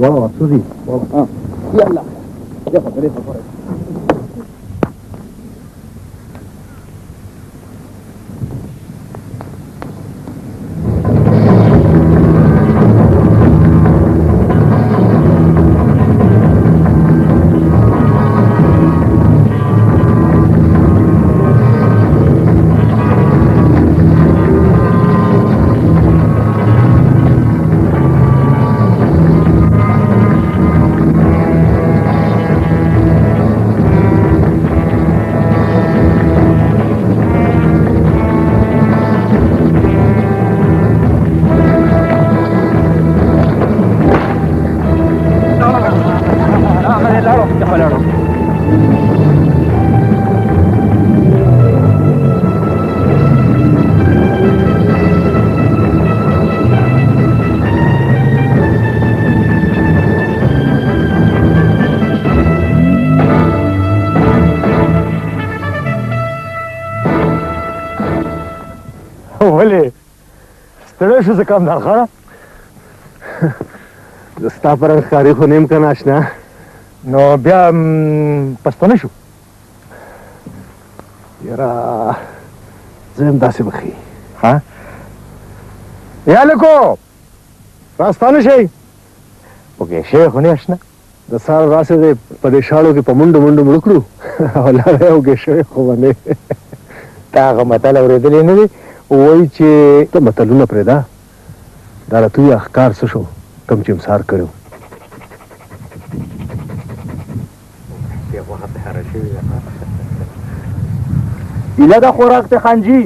واو سوزي واو يلا يلا خليفه فرج ستړی شو زکام دار خانه ستا پر ښکاري خو نیم که ناشنا نو بیا پستانه شو یاره زه هم داسې بخي ها یا لکو راستانه شئ اوکې شی خو نه اشنا د سهار راسې دی په دې شاړو کې په منډو منډو مړه کړو او لاړی اوږې شوی خو به نه تا هغه متل اورېدلی نه دی وایي چې ته متلونه پرېږده دا راته وایه ښکار څه شو کوم چې امسار کړی ایله دا خوراک دی خانجي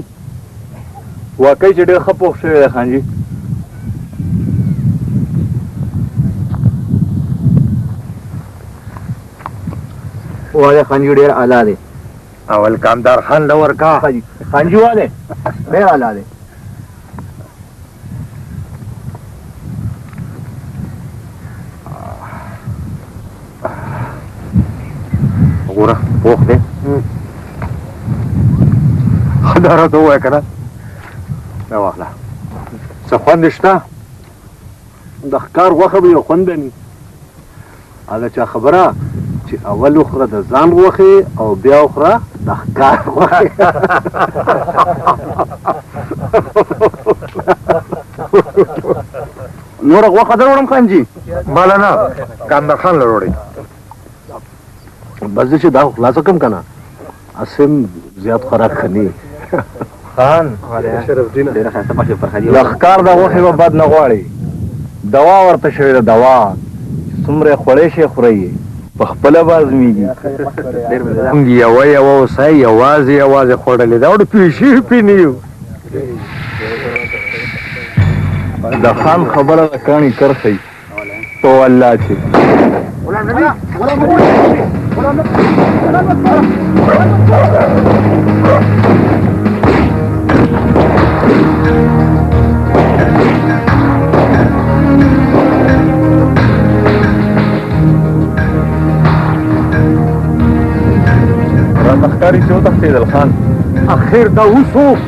واقعي چې ډېر ښه پوخ شوی دی خانجي واده خانجي ډېر اعلی دی اول کامدار خان له ورکا خانجي واده ډېر اعلی دی وګوره پوخ دی دا راته ووایه که نه دا واخله څه خوند شته د ښکار غوښه به یو خوند نه هغه چا خبره چې اول وخوره د ځان غوښې او بیا وخوره د ښکار غوښې نوره غوښه در وړم خانجي ماله نه کامدار خان له وړئ بس زه چې دا خلاصه کړم که نه هسې هم زیات خوراک ښه نه خان ډېره ښایسته پخې پرخدي د ښکار د غوښې به بد نه غواړي دوا ورته شوې ده دوا څومره یې خوړی شي خورئ په خپله به ازمېږي مونږ یوه یوه اوسئ یوازې خوړلې ده او د پیشي پې نه یو د خان خبره د کاڼي کرښئ په والله چې راته ښکاري چې وتښتېدل خان اخر دا اوس څوک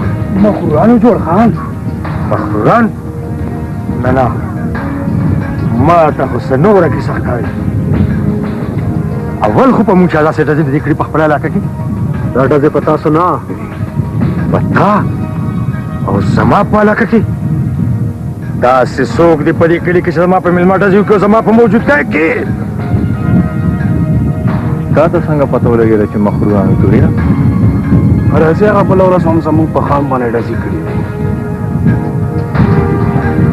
مخورانو جوړ خان مخوران نه ما ته خو څه نوره کیسه ښکاري اول خو په موږ چې داسې ډزې دې کړي په خپله علاقه کې دا ډزې په تاسو نه په تا او زما په علاقه کې داسې څوک دې په دې کلي کې چې زما په مېلمه ډزې وکړي او زما په موجودګۍ کې تا ته څنګه پته ولګېده چې مخروانو جوړې ده راځي هغه بله ورځ هم زموږ په خان باندې ډزې کړي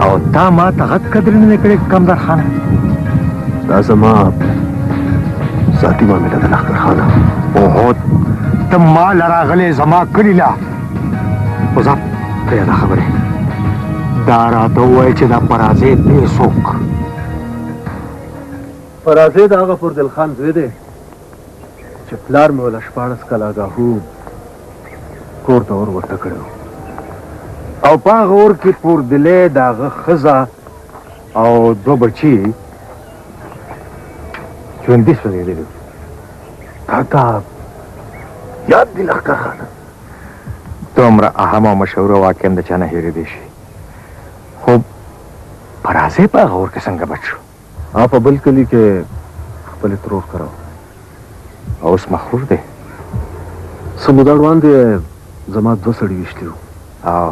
او تا ما ته غټ قدر نه دی کړی کامدار خانه دا زما ذاتي معامله ده لښکر خانه اوهو ته ما له راغلې زما کلي له خو ځه پرېږده خبرې دا راته ووایه چې دا پرازې دی څوک فرازې د هغه فردل خان زوی دی چې پلار مې وله 14 کاله اګاهو کور ته ور ورته کړی او په هغه اور کې پوردلې د هغه ښځه او 2 بچي ژوندي سوځېدلي تا ته یاد دي لښکر خانه دومره اهم او مشهوره واقعا د چا نه هېرېدی شي خو فرازې په هغه اور کې څنګه بچ شو په بل کلي کې خپل ترور کراو. اوس مخور دی. سمودار باندې زما 2 سړي وشتي وو. او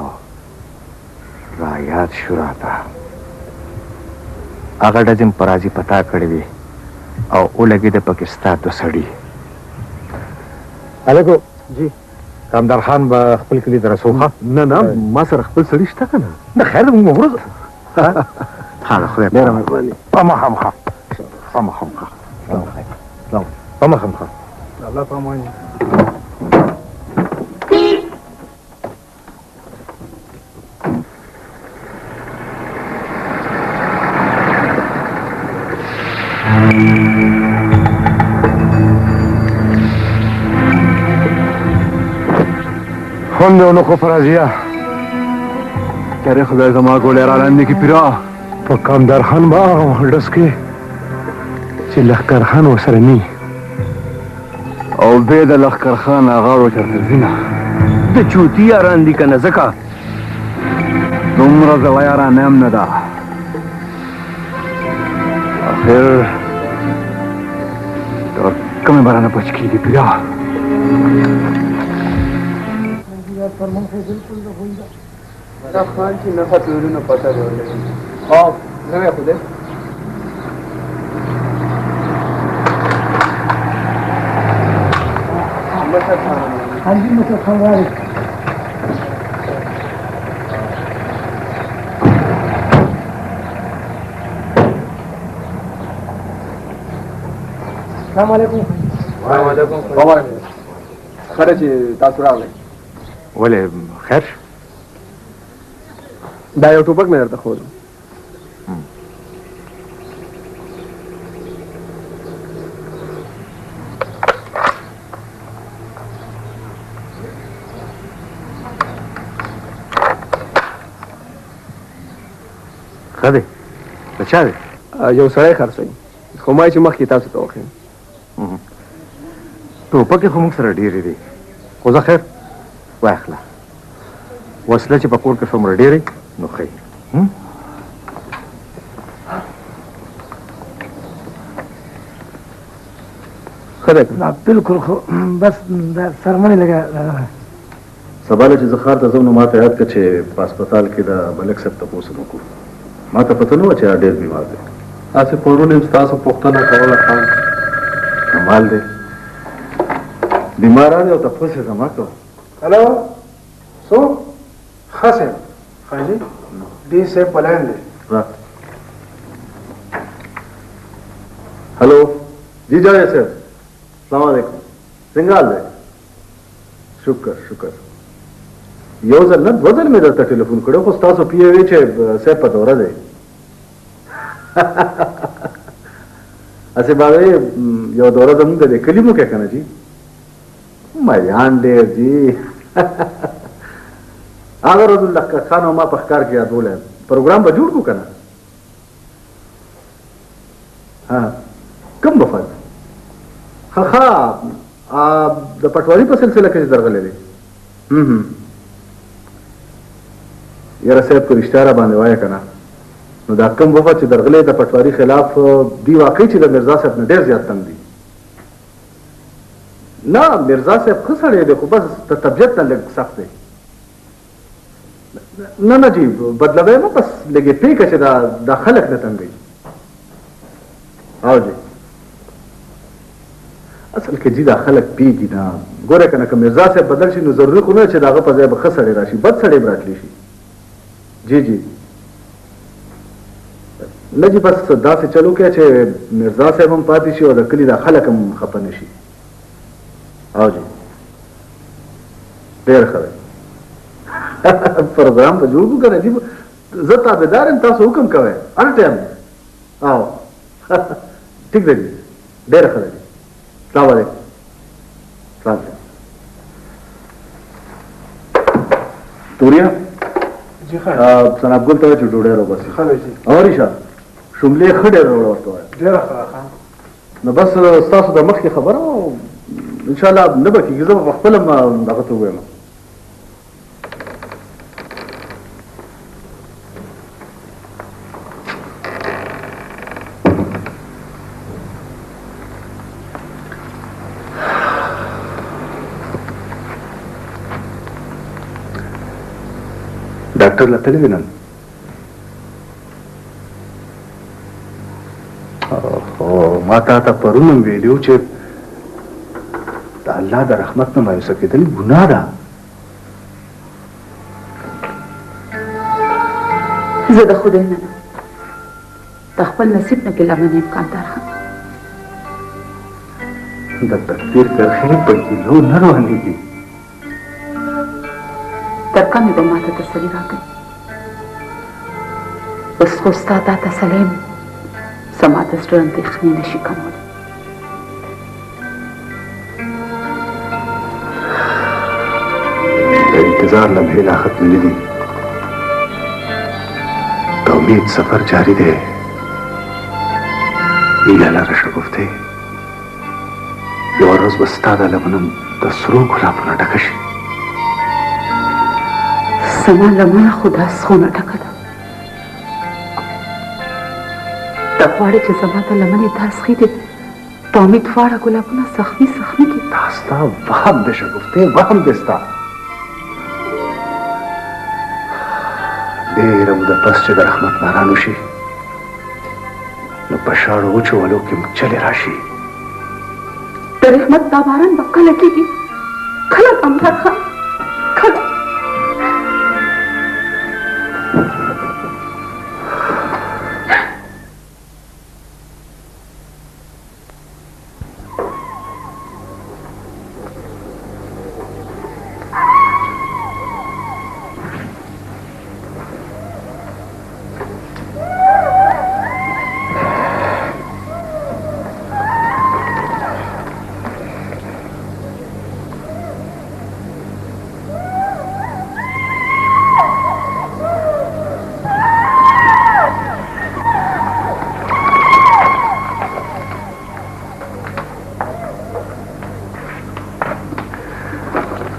را یاد شو راته هغه ډزم پرازي پتا کړی وي او ولګي د پاکستان 2 سړي. الګو جی کامدار خان به خپل کلی ته رسوخه. نه ما سره خپل سړي شته که نه؟ نه خیر موږ مفروض ها خدای ډېره مهرباني. خامخا الله پامان. خونده اونو خو فرازیه کره خدای زما ګولې را لاندې کې پیرا په کامدار خان به هغه ډس کې چې لښکر خان ورسره ني او بیا د لښکر خان غاړو چرته ځي نه د چوتي یاران دي که نه ځکه دومره زړه یاران هم نه ده. آخر د کومې برانه بچ کېږي پیرا. دا خان چې نه خطرونه پته ورلګي. ها نه خو دې مسجد خان راځي. السلام علیکم. وعلیکم السلام. خره چې تاسو راغلئ. ولې خیر؟ دا یو ټوپک مې درته ښودم. ښه دی. د چا دی؟ یو سړی خرڅوي خو ما چې مخکې تاسو ته وښیم. ټوپکې خو موږ سره ډېرې دي خو زه خیر واخله. وسله چې په کور کې څومره ډېرې نو ښه ښه دی. بالکل خو بس دا سرمنې لګه. سبا چې زه ښار ته ځم نو ما ته یاد کړه چې په هسپتال کې د ملک صاحب تپوس وکړو. ما ته پته نه وه چې ډېر بیمار دی. تاسې پرون یم ستاسو پوښتنه کوله خان. کمال دی. بیماران او تپوس یې زما کوه. هلو څوک؟ ښه صاحب خانجي ډي صاحب په لاین دی. هلو جی جاوید صاحب السلام علیکم. څنګه حال دی؟ شکر یو ځل نه 2 ځل مې درته ټلیفون کړی خو ستاسو پی وی چې صاحب په دوره دی. اسې باغې یو دوره زموږ د کلي مو کې که نه جي مریان ډېر جي. هغه ورځ لښکر خان او ما په ښکار کې یادولی پروګرام به جوړ کړو که نه؟ کوم وفد؟ ښه د پټواري په سلسله کې چې درغلی دی. یاره صاحب که رښتیا را باندې وایه که نه نو دا کوم وفد چې درغلی د پټواري خلاف دی واقعي چې د مرزا صاحب نه ډېر زیات تنګ دي. نه مرزا صاحب ښه سړی دی خو بس د طبیعت نه لږ سخت دی. نه جی بدلوی مه بس لږې پرېږده چې دا خلک نه تنګوي. او جی اصل کې جی دا خلک پیږي نه. ګوره که نه که مرزا صاحب بدل شي نو ضروري خو نه چې د هغه په ځای به ښه سړی راشي بد سړی به راتلی شي. جی نه جی بس داسې چلو کې چې مرزا صاحب هم پاتې شي او د کلي دا خلک هم خفه نه شي. او جی ډېر ښه دی. پروګرام به جوړ کړو که نه جي زه تابعدار یم تاسو حکم کوئ هر ټایم. او ټیک دی جي ډېر ښه دی. السلام علیکم. السلام علیکم. توریا جی ښه سناب ګل ته وایه چې ډوډۍ راوباسي. ښه دی جي او ریشه شملې ښه ډېر راوړه ورته وایه. ډېره ښه ښه. نو بس ستاسو د مخکې خبره او انشاءالله نه به کېږي زه به په خپله هغه ته ووایم. ډاکټر له تللی نن ما تا ته پرون هم ویلي چې د الله د رحمت نه مایوسه کېدل ګناه ده. زه د خدای نه د خپل نصیب نه ګیله من یم کاندار خان. د تقدیر کرښې په کیلو نه روانېږي. تر کمې به ما ته تسلي راکوي. اوس خو ستا دا تسلی یم زما د زړه اندېښنې نه شي کمولی. د انتظار لمحې لا ختمې نه دي. د امید سفر جاری دی. هیله لره شګفتې، یوه ورځ به ستا د لمنم د سرو ګلابونه ډکه شي. زما لمنه خو د اسخونه ډکه ده. ته غواړې چې زما د لمنې دا اسخي دي د امید واړه ګلابونه زخمي زخمي کړي. دا ستا وهم دی شګفتې، وهم دی ستا. ډېره موده پس چې د رحمت باران وشي نو په شاړو وچو ولو کې مچلې راشي. د رحمت دا باران به کله کېږي؟ کله کمتر خان کله؟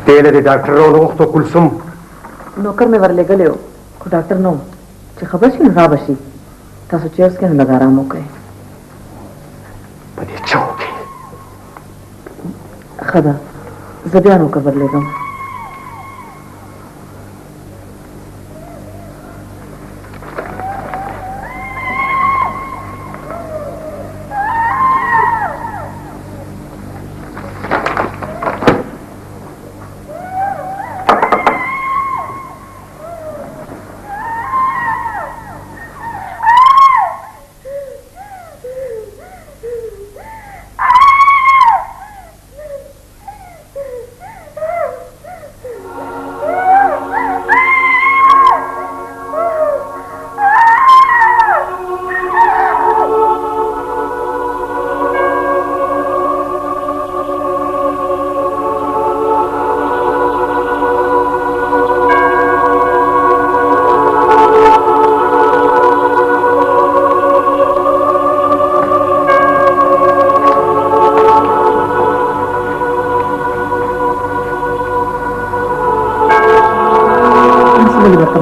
تیله د ډاکټر راوړو وخته کلثوم نوکر مې ورلېږلی و خو ډاکټر نه و چې خبر شي نو را به شي. تاسو چې اوس کې نو لږ ارام وکړئ. په دې چاو کې ښه ده زه بیا نوکر ورلېږم.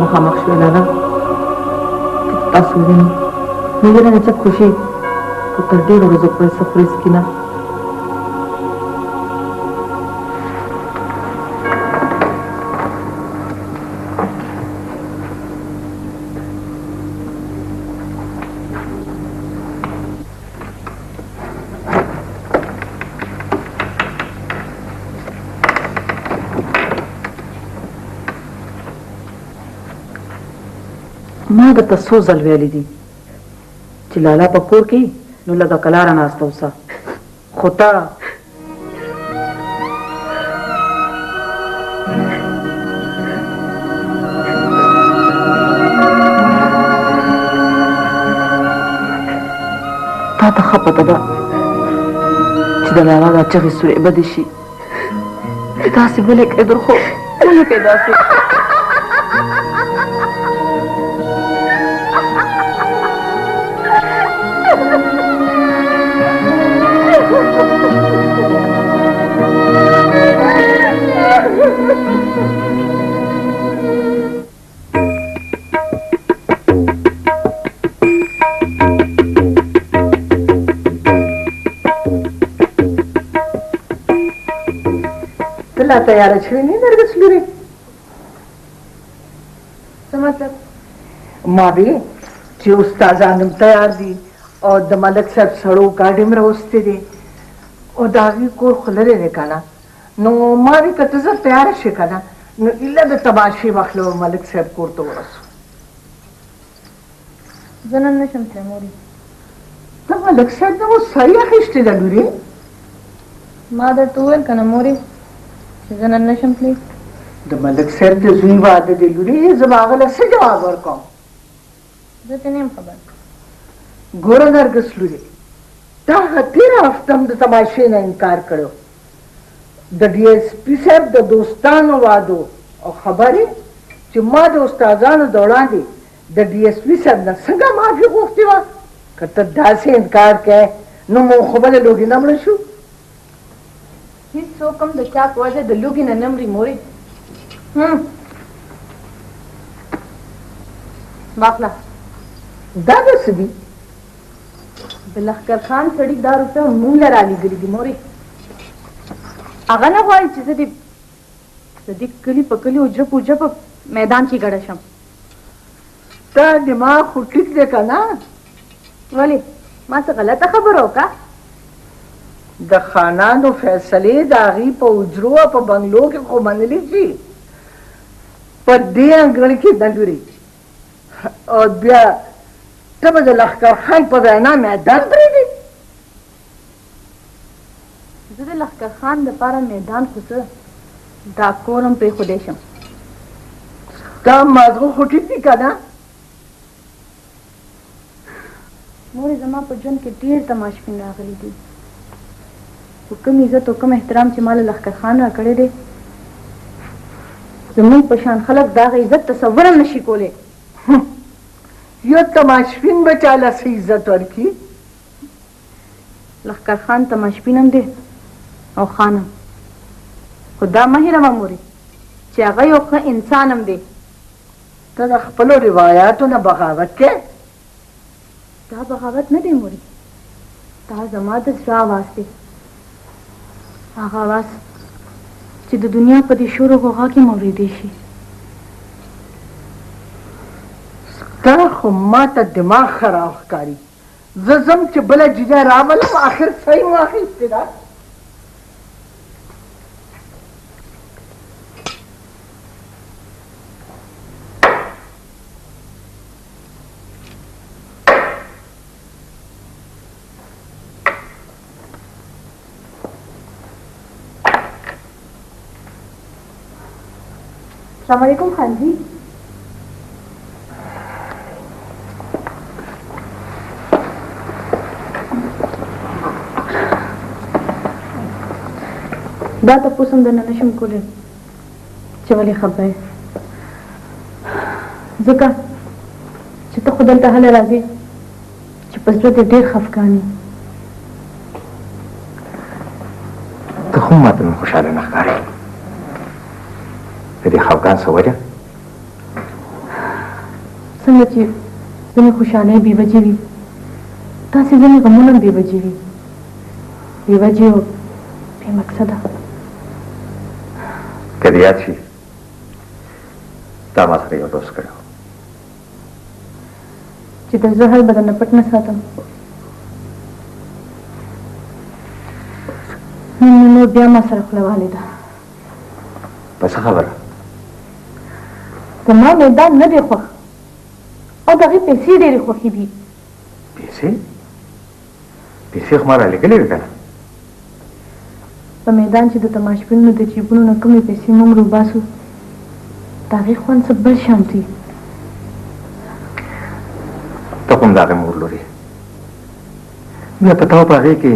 مخامخ شوې لاله تاسو وینئ نو یې رانه چپ خوشي خو تر ډېرو ورځو پورې څه خوري څکي نه. ما درته څو ځل ویلي دي چې لالا په کور کې نو لږه کلاره ناسته اوسه خو ته تا ته ښه پته ده چې د لالا دا چغې سورې بدې شي داسې ولې کوې درخو ولې کوې داسې لا تیاره شوې نه نرګس لورې مطلب؟ ما وی چې استادان تیار دي او د ملک صاحب سړو ګاډي م راوستې دي او د هغې کور خو لرې دی که نه نو ما وی که ته زه تیاره شي که نه نو ایله د تماشې وخت له ملک صاحب کور ته ورسو زه نن نشم تللی مورې ته ملک صاحب نه اوس سایه اخیستې ده لورې ما درته وویل که نه مورې چې زه نن نشم تللی د ملک صاحب د زوی واده دی لورې زه به هغه له څه جواب ورکوم زه ته نه یم خبر ګوره نرګس لورې تا تېره هفته هم د تماشې نه انکار کړی د ډي ایس پي صاحب د دوستانو وادو او خبرې چې ما د استادانو د وړاندې د ډي ایس پي صاحب نه څنګه معافي غوښتې وه که ته داسې انکار کوې نو مو خو به د لوګي نه مړه شو هېڅوک هم د چا په وجه د لوږې نه نه مري مورې واخله دا به څه دي د لښکر خان سړي دا روپۍ مونږ له رالېږلي دي مورې هغه نه غواړي چې زه د دې کلي په کلي اوجره په اوجره په میدان کې ګډه شم تا دماغ خو ټیک دی که نه ولې ما څه غلطه خبره وکړه د خانانو فیصلې د هغې په اجرو او په بنګلو کې خو منلی شي په دې انګړ کې نه لوري او بیا ته به د لښکر خان په وینا میدان پرېږدې زه د لښکر خان دپاره میدان خو څه دا کور هم پرېښودی شم تا مازغه خو ټیک دي که نه مورې زما په ژوند کې ډېر تماشبین راغلي دي خو کوم عزت او کوم احترام چې ما له لښکر خان راکړی دی زموږ په شان خلک د هغه عزت تصور هم نشي کولی یو تماشبین به چاله څه عزت ورکړي لښکر خان تماشبین هم دی او خان هم خو دا مه هېروه مورې چې هغه یو ښه انسان هم دی ته د خپلو روایاتو نه بغاوت کې دا بغاوت نه دی مورې دا زما د زړه اواز دی هغه اواز چې د دنیا په دې شور و غوغا کې مورېدی شي ستا خو ما ته دماغ خراب ښکاري زه ځم چې بله جیجه راولم آخر صحیح مو اخیستې ده السلام علیکم خان جی دا تپوس هم درنه نشم کولی چې ولې خفه یې ځکه چې ته خو دلته هله راځې چې په زړه دې ډېر خفګان یې ته خو ماته مې خوشحاله نه ښکارې د دې خفګان څه وجه څنګه چې ځینې خوشحالۍ بې وجې وي داسې ځینې غمونه هم بې وجې وي بې وجې او بې مقصده که دې یاد شي تا ما سره یو دوست کړی و چې د زهر به درنه پټ نه ساتم نن مې مور بیا ما سره خوله والې ده په څه خبره زما میدان نه دی خوښ او د هغې پیسې ډېرې خوښې دي پیسې پیسې خو ما رالېږلې وې که نه په میدان چې د تماشبینو د جیبونو نه کومې پیسې موږ روباسو د هغې خوند څه بل شان دی ته خو هم د هغې مور لورې بیا په تا او په هغې کې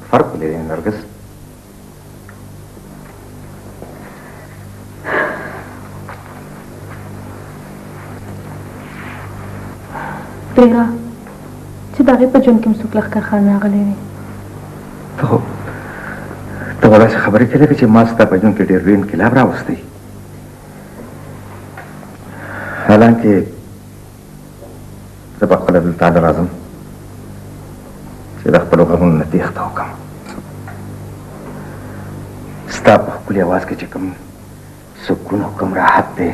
فرق لري نرګس پرېږده چې د هغې په ژوند کې هم څوک لښکر خان راغلی وي ته خو داسې خبرې کوې لکه چې ما ستا په ژوند کې ډېر لوی انقلاب راوستی حالانکې زه به خپله دلته نه راځم چې د خپلو غمونو نه تېښته وکړم ستا په ښکلي اواز کې چې کوم سکون او کوم راحت دی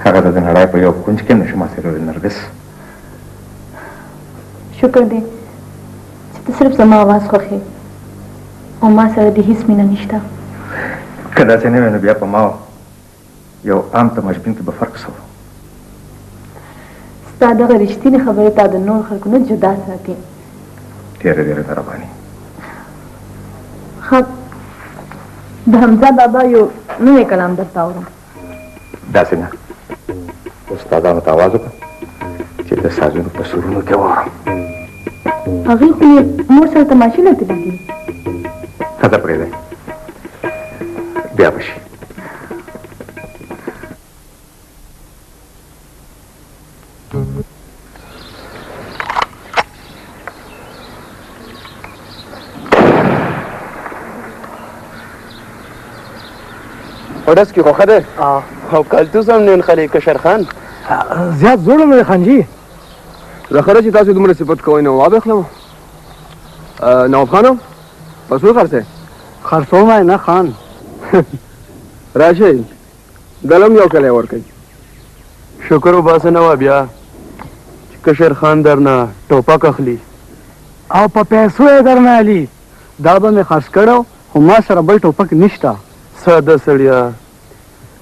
هغه د نړۍ په یو کونج کې نشم حاصلولی نرګس. شکر دی چې ته صرف زما आवाज خوښې او ما سره دې هیڅ مینه نشته. که داسې نه وي نو بیا په ما یو عام تماشبین کې به فرق څه و؟ ستا دغه رښتینې خبرې تا د نور خلکو نه جدا ساتي. ډېره ډېره مهرباني. ښه د حمزه بابا یو نوی کلام درته اورم. داسې نه، استادانو ته آواز وکړه چې د سازونو په سرونو کې واورم. هغوی خو یې مور سره تماشې لتلي دي. ښه ده پرېږدی، بیا به شي. اودس کې خوښه ده او کلتوس هم نن خلی کشر خان زیات زوړ نه خانجي. زه خره چې تاسو دومره صفت کوئ نو وابخلم. نواب خانم پسو خرڅه خرڅوم نه خان. راشئ دلم یو کلی ورکئ. شکر وباسه نواب بیا چې کشر خان درنه ټوپک اخلي او په پیسو یې درنه علي. دا به مې خرڅ کړو خو ما سره بل ټوپک نشته. ساده سړیا،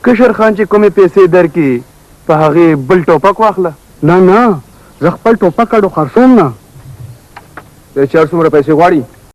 کشر خان چې کومې پیسې درکړي په هغې بل ټوپک واخله. نه نه، زه خپل ټوپک کډو خرڅوم نه. د چار څومره پیسې غواړي؟